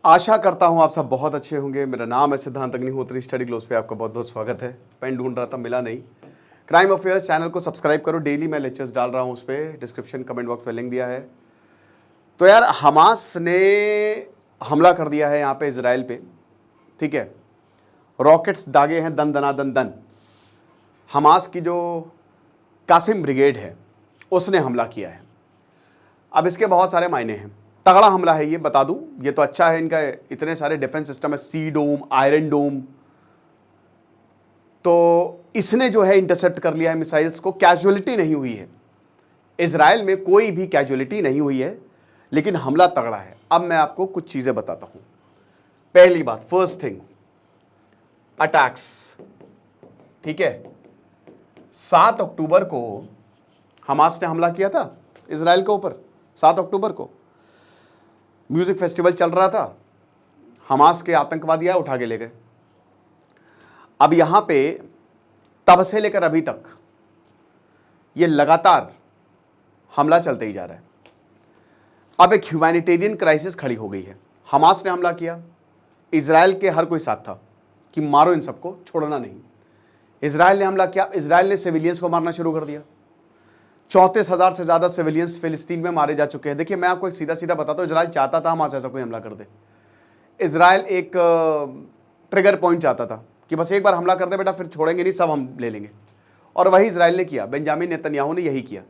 आशा करता हूं आप सब बहुत अच्छे होंगे। मेरा नाम है सिद्धांत अग्निहोत्री। स्टडी ग्लोस पे आपका बहुत बहुत स्वागत है। पेन ढूंढ रहा था, मिला नहीं। क्राइम अफेयर्स चैनल को सब्सक्राइब करो। डेली मैं लेक्चर्स डाल रहा हूं, उस पर डिस्क्रिप्शन कमेंट बॉक्स में लिंक दिया है। तो यार, हमास ने हमला कर दिया है यहाँ पे इजराइल पे, ठीक है। रॉकेट्स दागे हैं दन दना दन दन। हमास की जो कासिम ब्रिगेड है उसने हमला किया है। अब इसके बहुत सारे मायने हैं। तगड़ा हमला है ये, बता दूं। ये तो अच्छा है, इनका इतने सारे डिफेंस सिस्टम है, सी डोम, आयरन डोम। तो इसने जो है इंटरसेप्ट कर लिया है मिसाइल्स को। कैजुअलिटी नहीं हुई है इजराइल में, कोई भी कैजुअलिटी नहीं हुई है, लेकिन हमला तगड़ा है। अब मैं आपको कुछ चीजें बताता हूं। पहली बात, फर्स्ट थिंग, अटैक्स, ठीक है। 7 अक्टूबर को हमास ने हमला किया था इजराइल के ऊपर। 7 अक्टूबर को म्यूजिक फेस्टिवल चल रहा था, हमास के आतंकवादी आए, उठा के ले गए। अब यहां पे तब से लेकर अभी तक ये लगातार हमला चलते ही जा रहा है। अब एक ह्यूमैनिटेरियन क्राइसिस खड़ी हो गई है। हमास ने हमला किया, इजराइल के हर कोई साथ था कि मारो इन सबको, छोड़ना नहीं। इजराइल ने हमला किया, इजराइल ने सिविलियंस को मारना शुरू कर दिया। 34,000 से ज्यादा सिविलियंस फिलिस्तीन में मारे जा चुके हैं। देखिए, मैं आपको एक सीधा सीधा बताता हूं, इजराइल चाहता था हमास ऐसा कोई हमला कर दे। इजराइल एक ट्रिगर पॉइंट चाहता था कि बस एक बार हमला कर दे बेटा, फिर छोड़ेंगे नहीं, सब हम ले लेंगे। और वही इजराइल ने किया। बेंजामिन नेतन्याहू ने यही किया।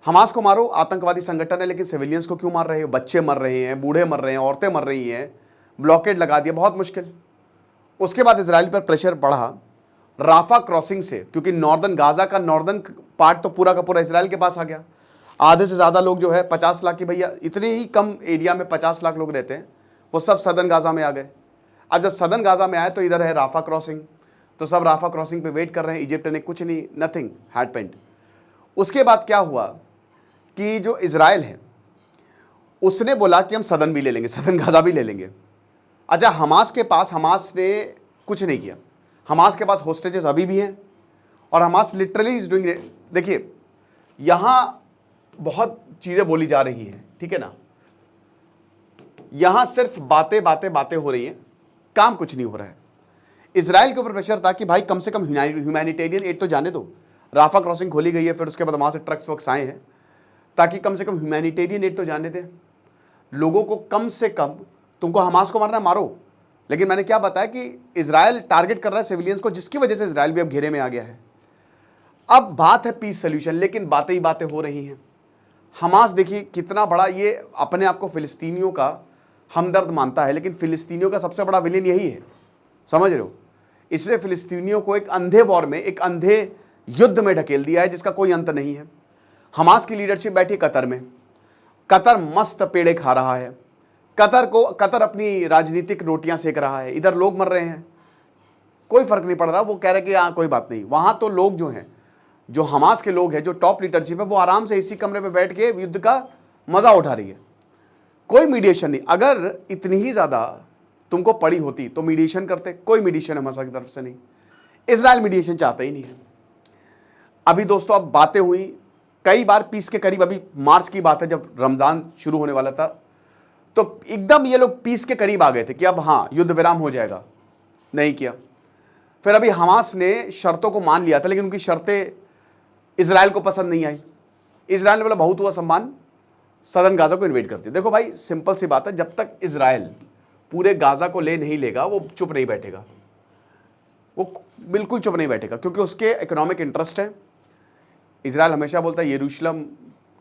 हमास को मारो, आतंकवादी संगठन है, लेकिन सिविलियंस को क्यों मार रहे हो? बच्चे मर रहे हैं, बूढ़े मर रहे हैं, औरतें मर रही हैं, ब्लॉकेड लगा दिया, बहुत मुश्किल। उसके बाद इजराइल पर प्रेशर बढ़ा राफा क्रॉसिंग से, क्योंकि नॉर्दर्न गाजा का नॉर्दर्न पार्ट तो पूरा का पूरा इजराइल के पास आ गया। आधे से ज़्यादा लोग जो है, 50 लाख की, भैया इतने ही कम एरिया में 50 लाख लोग रहते हैं, वो सब सदर्न गाजा में आ गए। अब जब सदर्न गाजा में आए तो इधर है राफा क्रॉसिंग, तो सब राफा क्रॉसिंग पे वेट कर रहे हैं। इजिप्ट ने कुछ नहीं, नथिंग हैडपेंड। उसके बाद क्या हुआ कि जो इजराइल है उसने बोला कि हम सदर्न भी ले लेंगे, सदर्न गाजा भी ले लेंगे। अच्छा, हमास ने कुछ नहीं किया। हमास के पास होस्टेजेस अभी भी हैं और हमास लिटरली इज डूइंग। देखिए, यहां बहुत चीजें बोली जा रही हैं, ठीक है ना। यहां सिर्फ बातें हो रही हैं, काम कुछ नहीं हो रहा है। इजराइल के ऊपर प्रेशर था कि भाई कम से कम ह्यूमैनिटेरियन एड तो जाने दो। राफा क्रॉसिंग खोली गई है, फिर उसके बाद वहां से ट्रक्स वक्स आए हैं, ताकि कम से कम ह्यूमैनिटेरियन एड तो जाने दें लोगों को। कम से कम तुमको हमास को मारना मारो, लेकिन मैंने क्या बताया कि इजराइल टारगेट कर रहा है सिविलियंस को, जिसकी वजह से इजराइल भी अब घेरे में आ गया है। अब बात है पीस सोल्यूशन, लेकिन बातें ही बातें हो रही हैं। हमास देखिए कितना बड़ा, ये अपने आप को फिलिस्तीनियों का हमदर्द मानता है, लेकिन फिलिस्तीनियों का सबसे बड़ा विलेन यही है, समझ रहे हो। इसलिए फिलिस्तीनियों को एक अंधे वॉर में, एक अंधे युद्ध में ढकेल दिया है, जिसका कोई अंत नहीं है। हमास की लीडरशिप बैठी कतर में। कतर मस्त पेड़े खा रहा है। कतर अपनी राजनीतिक रोटियां सेक रहा है। इधर लोग मर रहे हैं, कोई फर्क नहीं पड़ रहा। वो कह रहे कि हाँ कोई बात नहीं। वहां तो लोग जो हैं, जो हमास के लोग हैं, जो टॉप लीडरशिप है, वो आराम से इसी कमरे में बैठ के युद्ध का मजा उठा रही है। कोई मीडिएशन नहीं। अगर इतनी ही ज्यादा तुमको पड़ी होती तो मीडिएशन करते। कोई मीडिएशन हमास की तरफ से नहीं। इजराइल मीडिएशन चाहता ही नहीं है। अभी दोस्तों, अब बातें हुई कई बार पीस के करीब। अभी मार्च की बात है, जब रमजान शुरू होने वाला था, तो एकदम ये लोग पीस के करीब आ गए थे कि अब हाँ युद्ध विराम हो जाएगा। नहीं किया। फिर अभी हमास ने शर्तों को मान लिया था, लेकिन उनकी शर्तें इजराइल को पसंद नहीं आई। इजराइल ने बोला बहुत हुआ सम्मान, सदर्न गाजा को इन्वेड कर दिया। देखो भाई, सिंपल सी बात है, जब तक इजराइल पूरे गाजा को ले नहीं लेगा, वो चुप नहीं बैठेगा। वो बिल्कुल चुप नहीं बैठेगा, क्योंकि उसके इकोनॉमिक इंटरेस्ट है। इजराइल हमेशा बोलता है यरूशलेम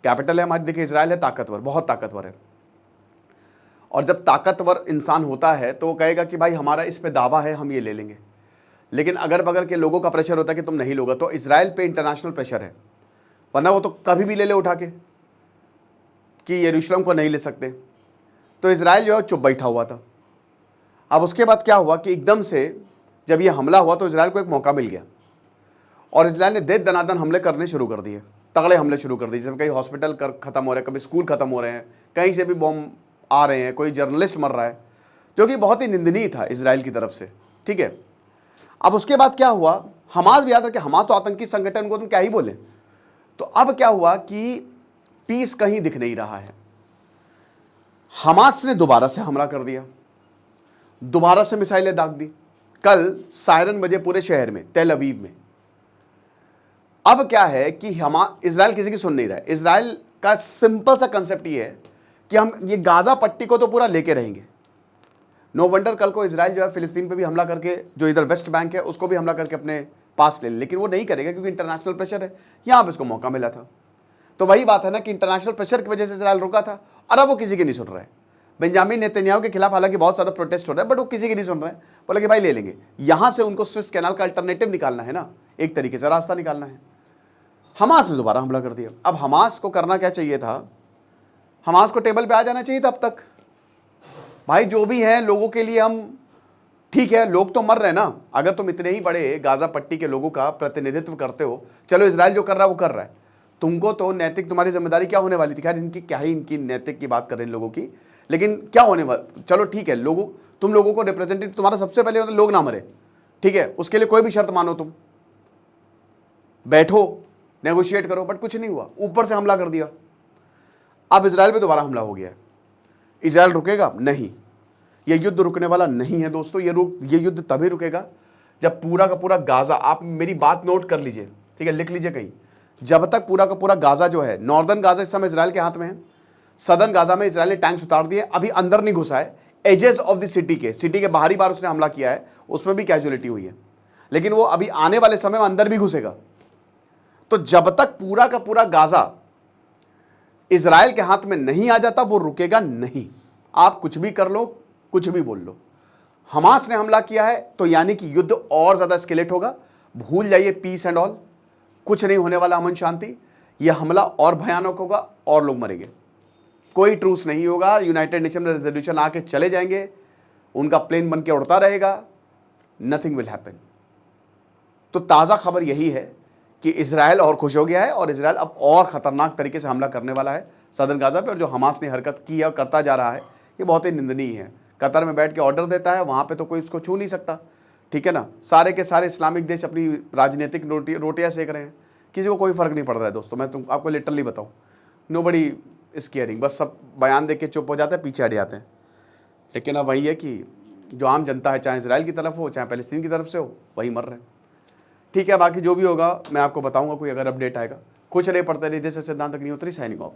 कैपिटल है हमारी। देखिए, इजराइल है ताकतवर, बहुत ताकतवर है। और जब ताकतवर इंसान होता है तो वो कहेगा कि भाई हमारा इस पे दावा है, हम ये ले लेंगे। लेकिन अगर बगल के लोगों का प्रेशर होता है कि तुम नहीं लोगे, तो इजराइल पे इंटरनेशनल प्रेशर है, वरना वो तो कभी भी ले ले उठा के कि यरूशलेम को नहीं ले सकते। तो इजराइल जो है चुप बैठा हुआ था। अब उसके बाद क्या हुआ कि एकदम से जब ये हमला हुआ तो इजराइल को एक मौका मिल गया, और इजराइल ने दे दनादन हमले करने शुरू कर दिए। तगड़े हमले शुरू कर दिए, जैसे कहीं हॉस्पिटल खत्म हो रहे हैं, कभी स्कूल खत्म हो रहे हैं, कहीं से भी बॉम्ब आ रहे हैं, कोई जर्नलिस्ट मर रहा है, जो कि बहुत ही निंदनीय था इजराइल की तरफ से, ठीक है। अब उसके बाद क्या हुआ, हमास भी याद रखे, हमास तो आतंकी संगठन को तुम क्या ही बोले। तो अब क्या हुआ कि पीस कहीं दिख नहीं रहा है। हमास ने दोबारा से हमला कर दिया, दोबारा से मिसाइलें दाग दी। कल सायरन बजे पूरे शहर में, तेल अवीव में। अब क्या है कि इजराइल किसी की सुन नहीं रहा है। इजराइल का सिंपल सा कंसेप्ट ये है कि हम ये गाजा पट्टी को तो पूरा लेके रहेंगे। नो वंडर कल को इजराइल जो है फिलिस्तीन पे भी हमला करके, जो इधर वेस्ट बैंक है उसको भी हमला करके अपने पास ले, लेकिन वो नहीं करेगा क्योंकि इंटरनेशनल प्रेशर है। यहां पे उसको मौका मिला था। तो वही बात है ना कि इंटरनेशनल प्रेशर की वजह से इजराइल रुका था, और अब वो किसी की नहीं सुन रहा है। बेंजामिन नेतन्याहू के खिलाफ हालांकि बहुत ज्यादा प्रोटेस्ट हो रहा है, बट वो किसी की नहीं सुन रहा है। बोला कि भाई ले लेंगे, यहां से उनको स्विस कैनाल का अल्टरनेटिव निकालना है ना, एक तरीके से रास्ता निकालना है। हमास ने दोबारा हमला कर दिया। अब हमास को करना क्या चाहिए था? हमास को टेबल पे आ जाना चाहिए था अब तक। भाई जो भी है लोगों के लिए हम, ठीक है लोग तो मर रहे हैं ना, अगर तुम इतने ही बड़े गाजा पट्टी के लोगों का प्रतिनिधित्व करते हो, चलो इजराइल जो कर रहा है वो कर रहा है, तुमको तो नैतिक तुम्हारी जिम्मेदारी क्या होने वाली थी? खैर इनकी क्या ही, इनकी नैतिक की बात कर रहे हैं लोगों की, लेकिन क्या होने वाला, चलो ठीक है लोगों, तुम लोगों को रिप्रेजेंटेटिव तुम्हारा सबसे पहले होता लोग ना मरे, ठीक है उसके लिए कोई भी शर्त मानो, तुम बैठो नेगोशिएट करो, बट कुछ नहीं हुआ, ऊपर से हमला कर दिया। अब इजराइल पे दोबारा हमला हो गया है। इजराइल रुकेगा नहीं, यह युद्ध रुकने वाला नहीं है दोस्तों। ये युद्ध तभी रुकेगा जब पूरा का पूरा गाजा, आप मेरी बात नोट कर लीजिए, ठीक है लिख लीजिए कहीं, जब तक पूरा का पूरा गाजा जो है, नॉर्दर्न गाजा इस समय इजराइल के हाथ में है, सदर्न गाजा में इजराइल ने टैंक्स उतार दिए, अभी अंदर नहीं घुसा है, एजेस ऑफ द सिटी के बाहरी बार उसने हमला किया है, उसमें भी कैजुअलिटी हुई है, लेकिन वो अभी आने वाले समय में अंदर भी घुसेगा। तो जब तक पूरा का पूरा गाजा इजराइल के हाथ में नहीं आ जाता वो रुकेगा नहीं। आप कुछ भी कर लो, कुछ भी बोल लो, हमास ने हमला किया है तो यानी कि युद्ध और ज्यादा एस्केलेट होगा। भूल जाइए पीस एंड ऑल, कुछ नहीं होने वाला, अमन शांति। यह हमला और भयानक होगा और लोग मरेंगे, कोई ट्रूस नहीं होगा। यूनाइटेड नेशन में रेजोल्यूशन आके चले जाएंगे, उनका प्लेन बन के उड़ता रहेगा, नथिंग विल हैपन। तो ताज़ा खबर यही है कि इजराइल और खुश हो गया है और इजराइल अब और खतरनाक तरीके से हमला करने वाला है सदर्न गाजा पे। और जो हमास ने हरकत की है और करता जा रहा है ये बहुत ही निंदनीय है। कतर में बैठ के ऑर्डर देता है, वहाँ पे तो कोई उसको छू नहीं सकता, ठीक है ना। सारे के सारे इस्लामिक देश अपनी राजनीतिक रोटियाँ सेक रहे हैं, किसी को कोई फर्क नहीं पड़ रहा है दोस्तों। मैं आपको लिटरली बताऊँ, नोबडी इज केयरिंग, बस सब बयान दे के चुप हो जाते हैं, पीछे हट जाते हैं। लेकिन अब वही है कि जो आम जनता है, चाहे इसराइल की तरफ हो चाहे फ़लस्तीन की तरफ से हो, वही मर रहे हैं। ठीक है, बाकी जो भी होगा मैं आपको बताऊंगा, कोई अगर अपडेट आएगा। कुछ नहीं पड़ता, रिधि से सिद्धांत नहीं होती। Signing off.